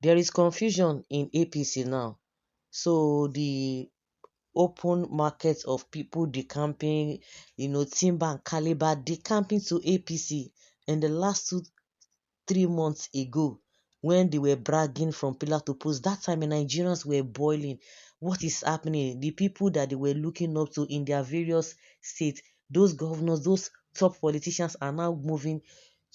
There is confusion in APC now. So the open market of people decamping, Timber and Caliber decamping to APC in the last 3 months ago when they were bragging from pillar to post. That time Nigerians were boiling. What is happening? The people that they were looking up to in their various states, those governors, those top politicians are now moving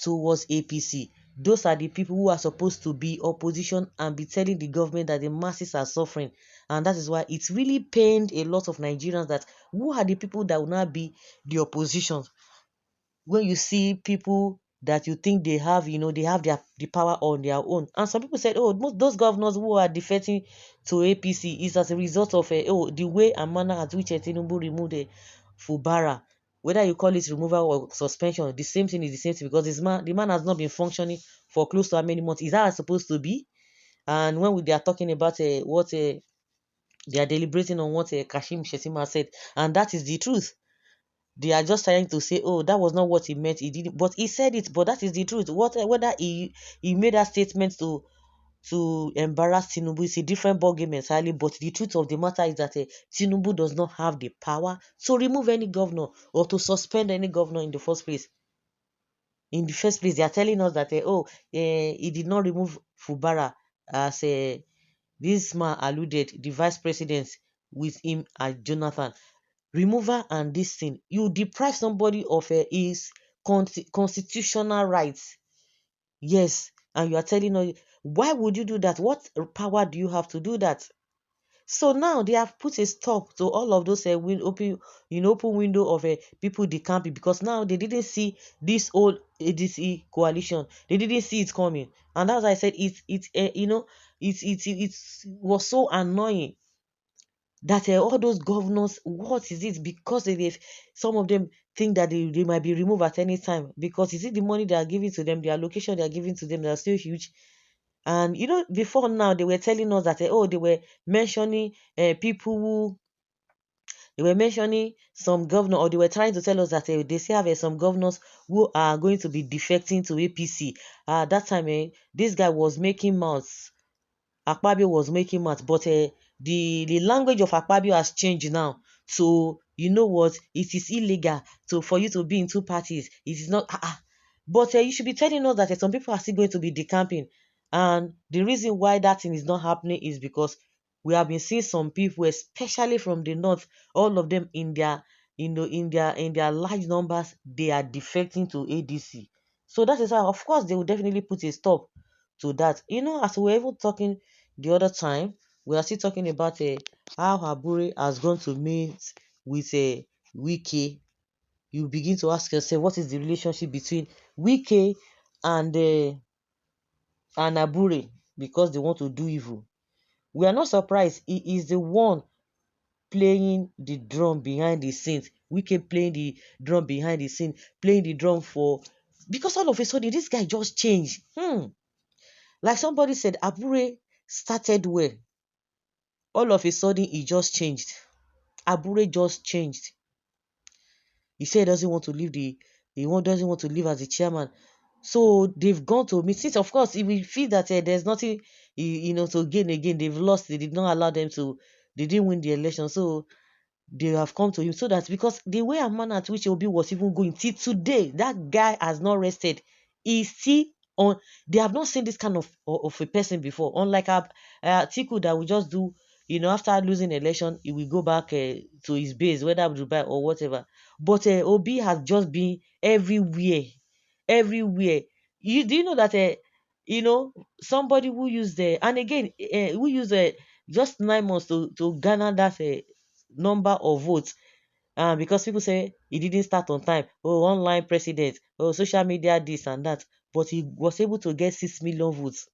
towards APC. Those are the people who are supposed to be opposition and be telling the government that the masses are suffering. And that is why it's really pained a lot of Nigerians that who are the people that will not be the opposition when you see people that you think they have, they have the power on their own. And some people said, oh, most those governors who are defecting to APC is as a result of the way and manner at which Tinubu removed Fubara. Whether you call it removal or suspension, the same thing is the same thing because the man has not been functioning for close to how many months. Is that supposed to be? And when they are talking about what they are deliberating on what Kashim Shetima said, and that is the truth. They are just trying to say, oh, that was not what he meant. He didn't, but he said it. But that is the truth. Whether he made that statement to embarrass Tinubu is a different ballgame entirely. But the truth of the matter is that Tinubu does not have the power to remove any governor or to suspend any governor in the first place. In the first place, they are telling us that he did not remove Fubara as this man alluded the vice president with him as Jonathan removal and this thing, you deprive somebody of his constitutional rights. Yes, and you are telling us, why would you do that? What power do you have to do that? So now they have put a stop to all of those open window of people decamping because now they didn't see this old ADC coalition. They didn't see it coming, and as I said, it was so annoying that all those governors, what is it? Because some of them think that they might be removed at any time. Because is it the money they are giving to them, the allocation they are giving to them, they are still huge. And before now, they were telling us that they were mentioning people who they were mentioning some governor, or they were trying to tell us that they still have some governors who are going to be defecting to APC. That time, this guy was making mouths. Akpabio was making math, but the language of Akpabio has changed now. So you know what? It is illegal for you to be in two parties. It is not. But you should be telling us that some people are still going to be decamping, and the reason why that thing is not happening is because we have been seeing some people, especially from the north, all of them in their large numbers, they are defecting to ADC. So that is how, of course, they will definitely put a stop to that. As we were even talking the other time, we are still talking about how Habure has gone to meet with Wike. You begin to ask yourself, what is the relationship between Wike and Abure, because they want to do evil. We are not surprised. He is the one playing the drum behind the scenes. Wike playing the drum behind the scene, playing the drum for, because all of a sudden this guy just changed. Like somebody said, Abure started well. All of a sudden he just changed. Abure just changed. He said he doesn't want to leave doesn't want to leave as the chairman. So they've gone to meet. Since of course, if we feel that there's nothing, to gain again, they've lost. They did not allow them to. They didn't win the election, so they have come to him. So that because the way and manner at which Obi was even going till today, that guy has not rested. He's still on. They have not seen this kind of a person before. Unlike Tiku that will just do. After losing election, he will go back to his base, whether Dubai or whatever. But Obi has just been everywhere, everywhere. Do you know that somebody who used and again who used just 9 months to garner that number of votes, because people say he didn't start on time, oh, online president, oh, social media this and that, but he was able to get 6 million votes.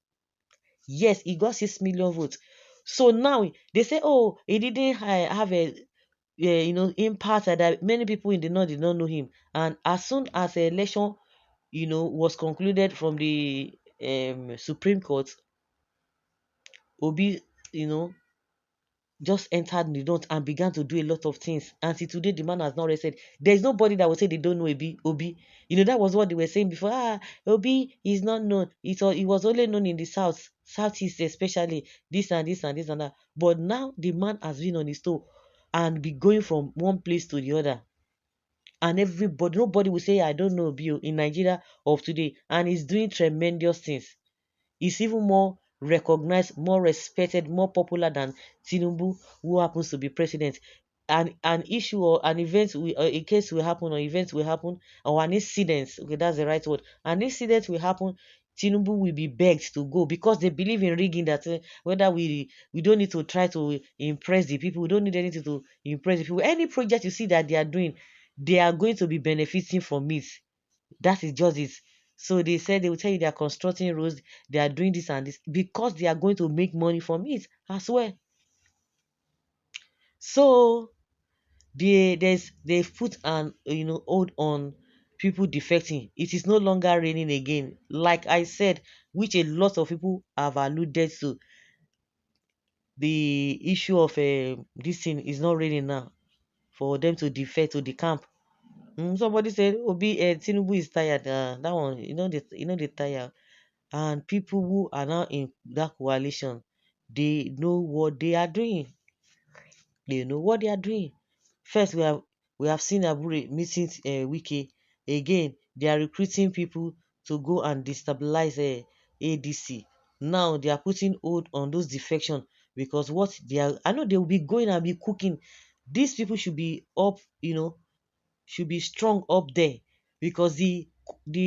Yes, he got 6 million votes. So now they say, oh, he didn't have a impact, that many people in the north did not know him. And as soon as the election was concluded from the Supreme Court, Obi, you know, just entered the north and began to do a lot of things. Until today, the man has not rested. There's nobody that will say they don't know Obi. That was what they were saying before. Obi is not known. It was only known in the south, southeast, especially this and this and this and that. But now the man has been on his toe and be going from one place to the other. And nobody will say, I don't know Obi in Nigeria of today. And he's doing tremendous things. Is even more recognized, more respected, more popular than Tinubu, who happens to be president. An issue or an event, a case will happen, or events will happen, or an incident. Okay, that's the right word. An incident will happen. Tinubu will be begged to go because they believe in rigging that whether we don't need to try to impress the people, we don't need anything to impress the people. Any project you see that they are doing, they are going to be benefiting from it. That is just it. So they said they will tell you they are constructing roads, they are doing this and this because they are going to make money from it as well. So they've put an hold on people defecting. It is no longer raining again. Like I said, which a lot of people have alluded to, the issue of this thing is not raining now for them to defect to the camp. Somebody said, Obi, Tinubu is tired. That one, they tired. And people who are now in that coalition, they know what they are doing. They know what they are doing. First, we have seen Abure meeting Wiki. Again, they are recruiting people to go and destabilize ADC. Now they are putting hold on those defection because what they are, I know they will be going and be cooking. These people should be up, should be strong up there because the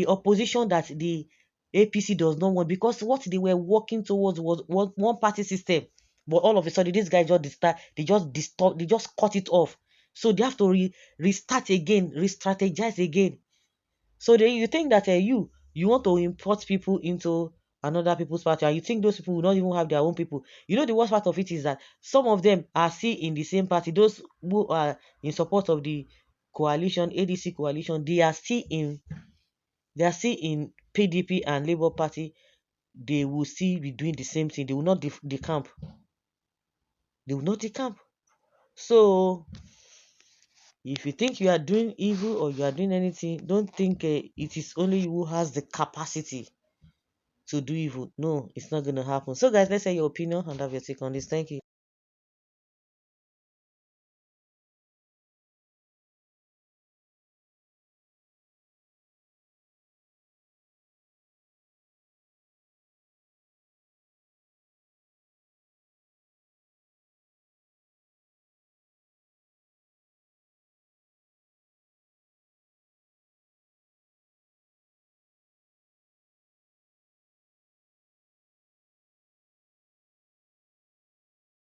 opposition that the APC does not want, because what they were working towards was one party system, but all of a sudden this guy just distort, they just cut it off, so they have to restart again, re-strategize again. So you think that you want to import people into another people's party, and you think those people will not even have their own people. The worst part of it is that some of them are still in the same party. Those who are in support of the coalition, ADC coalition, they are still in PDP and Labour Party. They will still be doing the same thing. They will not decamp. They will not decamp. So if you think you are doing evil or you are doing anything, don't think it is only you who has the capacity to do evil. No, it's not going to happen. So guys, let's say your opinion and have your take on this. Thank you.